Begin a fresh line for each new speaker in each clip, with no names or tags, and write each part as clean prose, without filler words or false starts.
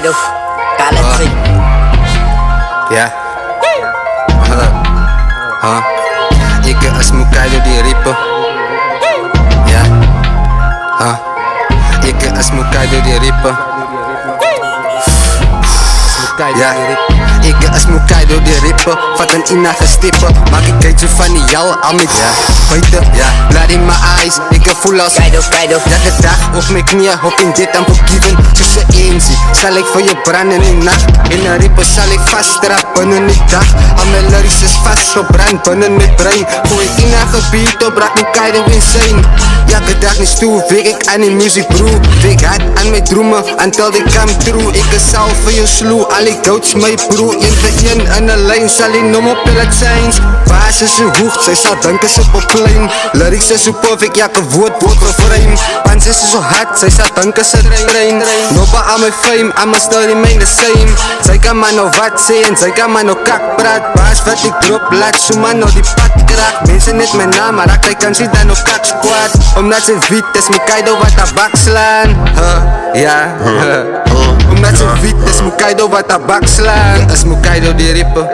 Kaido, kalat
Ja. Ik is Kaido die riepen. Ja. Ik is Kaido die riepen. Ja. Ik is Kaido die rippen, vat een ina gestippen. Maak ik keetje van die jou al met buiten. Blood in my eyes, ik voel als
Kaido.
Ja, de dag op mijn knieën, hop in dit en verkieven. Tussen eentje, zal ik voor je branden in nacht. In een rippen zal ik vasttrappen in die dag. Al mijn lyrics is vast gebrand binnen mijn brein. Gooi in een gebied op, raak mijn Kaido insane. Ja, de dag niet stoel, week ik aan die music bro. Week hard aan mijn dromen, until they come true. Ik is zelf voor je sloe, al die goats mijn broer. In de in en een lijn zal ik noem op pilot zijn. Baas is zo hoog, zij zal denken ze op plein. Lyrics is zo perfect, ja, ke woord refrein. Pans is zo hard, zij zal denken ze train. Nobba aan mijn fame, aan mijn story main the same. Zij kan maar nou wat zeggen, zij kan maar nou kak praat. Baas wat ik drop, laat zo maar nou die pad kraak. Mensen net mijn naam, maar raak hij kan zien dan nog kak squad. Omdat ze wit is, mijn Kaido wat tabak slaan. Omdat ze wit is, mijn Kaido wat tabak slaan. Ik is mijn Kaido die rippen.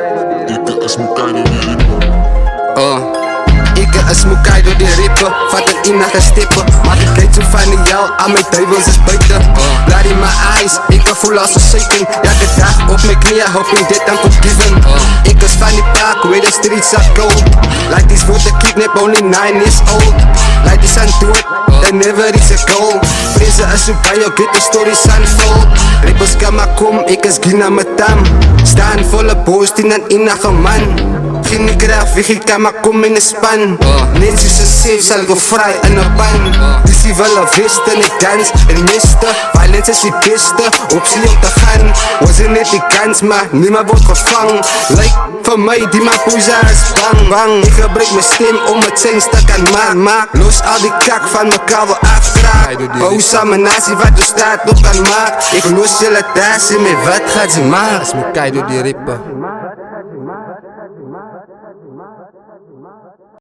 Ik is mijn Kaido die rippen, vat een ina gestippen. Maak een keetje van die jou, aan mijn duivels is buiten. Blood in my eyes, ik voel als een Satan. Ja, de dag op mijn knieën, hoop in dit en forgiven. Ik is van die park, where the streets are cold. Like this for the kidnap, only 9 years old. Like this aan dood, they never reach a goal. Prinsen is zo bij jou, get the stories unfold. Rippers kan maar kom, ik is gina met tam. Staan volle boos, die dan inage man. Geen kracht, wie kan maar kom in de span. Net zoals een safe zal ik vrij in een pan. Dus die willen wisten, ik dans en miste. Violence is die beste, optie om te gaan. Was er net die kans, maar niemand wordt gevangen. Lijkt van mij, die mijn poesa is bang. Ik gebruik mijn stem om het zingst te kan maken. Los al die kak van mekaar wil afkraken. Oh, samen nazi wat de staat op kan maken. Ik los jullie thuis in mijn wat gaat ze maken.
Is mijn Kaido die rippen.